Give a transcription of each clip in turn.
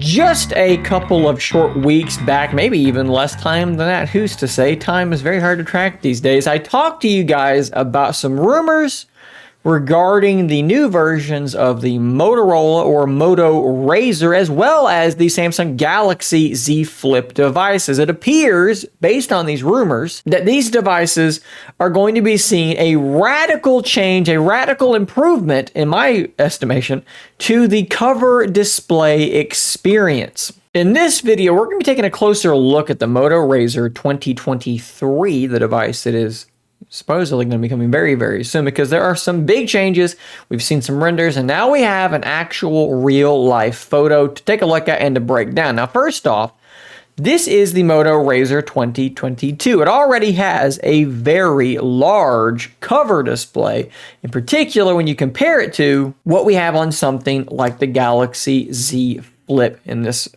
Just a couple of short weeks back, maybe even less time than that, who's to say? Time is very hard to track these days. I talked to you guys about some rumors regarding the new versions of the Motorola or Moto Razr, as well as the Samsung Galaxy Z Flip devices. It appears, based on these rumors, that these devices are going to be seeing a radical change, a radical improvement, in my estimation, to the cover display experience. In this video, we're going to be taking a closer look at the Moto Razr 2023, the device that is supposedly going to be coming very, very soon, because there are some big changes. We've seen some renders, and now we have an actual real-life photo to take a look at and to break down. Now, first off, this is the Moto Razr 2022. It already has a very large cover display, in particular when you compare it to what we have on something like the Galaxy Z Flip in this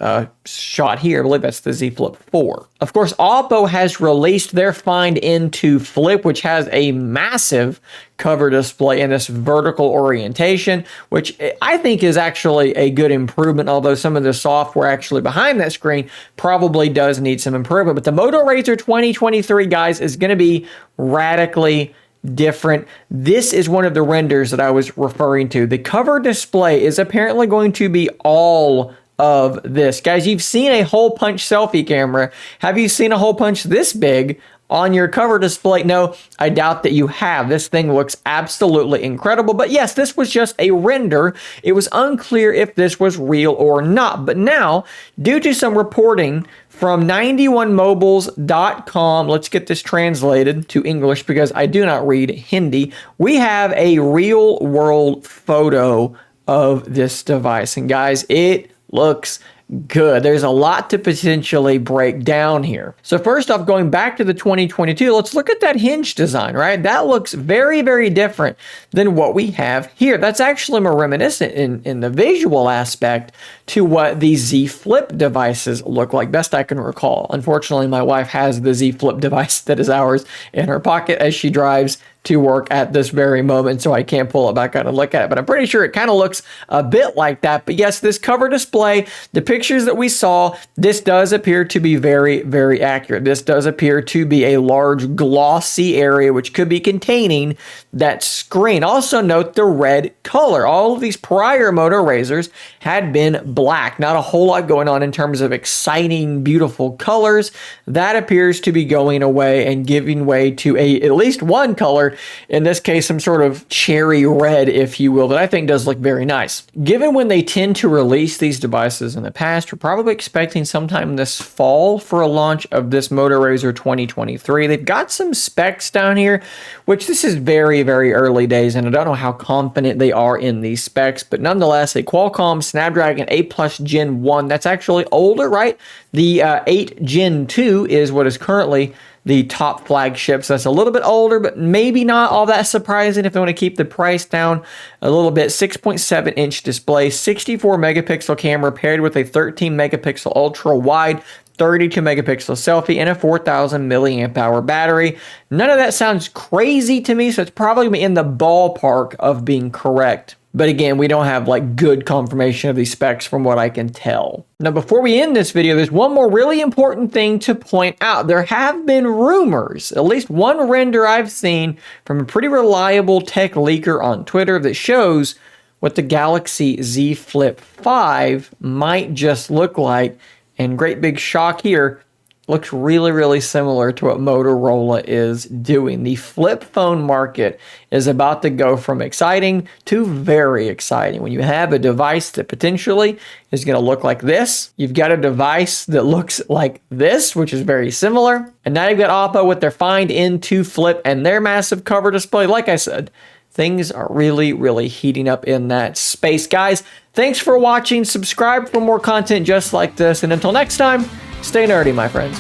shot here. I believe that's the Z Flip 4. Of course, Oppo has released their Find N2 Flip, which has a massive cover display in this vertical orientation, which I think is actually a good improvement, although some of the software actually behind that screen probably does need some improvement. But the Moto Razr 2023, guys, is going to be radically different. This is one of the renders that I was referring to. The cover display is apparently going to be all of this. Guys, you've seen a hole punch selfie camera. Have you seen a hole punch this big on your cover display? No, I doubt that you have. This thing looks absolutely incredible. But yes, this was just a render. It was unclear if this was real or not. But now, due to some reporting from 91mobiles.com, let's get this translated to English because I do not read Hindi. We have a real world photo of this device. And guys, it looks good. There's a lot to potentially break down here. So first off, going back to the 2022, let's look at that hinge design, right? That looks very, very different than what we have here. That's actually more reminiscent in the visual aspect to what the Z Flip devices look like, best I can recall. Unfortunately, my wife has the Z Flip device that is ours in her pocket as she drives to work at this very moment, so I can't pull it back out and look at it, but I'm pretty sure it kind of looks a bit like that. But yes, this cover display, the pictures that we saw, this does appear to be very, very accurate. This does appear to be a large glossy area which could be containing that screen. Also note the red color. All of these prior Moto Razrs had been black. Not a whole lot going on in terms of exciting, beautiful colors. That appears to be going away and giving way to at least one color, in this case, some sort of cherry red, if you will, that I think does look very nice. Given when they tend to release these devices in the past, we're probably expecting sometime this fall for a launch of this Moto Razr 2023. They've got some specs down here, which this is very, very early days, and I don't know how confident they are in these specs, but nonetheless, a Qualcomm Snapdragon 8 Plus Gen 1, that's actually older, right? The 8 Gen 2 is what is currently the top flagship, so that's a little bit older, but maybe not all that surprising if they want to keep the price down a little bit. 6.7-inch display, 64 megapixel camera paired with a 13 megapixel ultra wide, 32 megapixel selfie, and a 4,000 milliamp hour battery. None of that sounds crazy to me, so it's probably in the ballpark of being correct. But again, we don't have like good confirmation of these specs from what I can tell. Now, before we end this video, there's one more really important thing to point out. There have been rumors, at least one render I've seen from a pretty reliable tech leaker on Twitter that shows what the Galaxy Z Flip 5 might just look like. And great big shock here, looks really, really similar to what Motorola is doing. The flip phone market is about to go from exciting to very exciting. When you have a device that potentially is going to look like this, you've got a device that looks like this, which is very similar, and now you've got Oppo with their Find N2 Flip and their massive cover display. Like I said, things are really, really heating up in that space. Guys, thanks for watching. Subscribe for more content just like this, and until next time, stay nerdy, my friends.